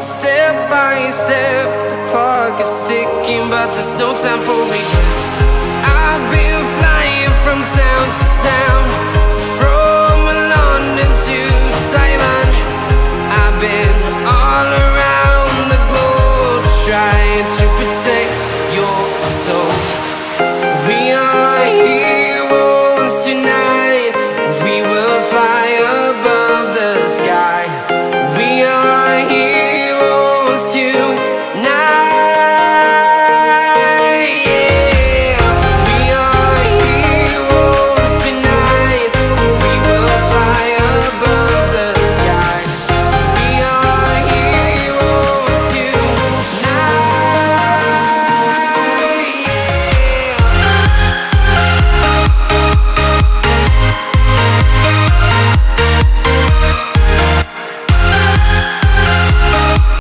Step by step, the clock is ticking, but there's no time for regrets. I've been flying from town to town, from London to Taiwan. I've been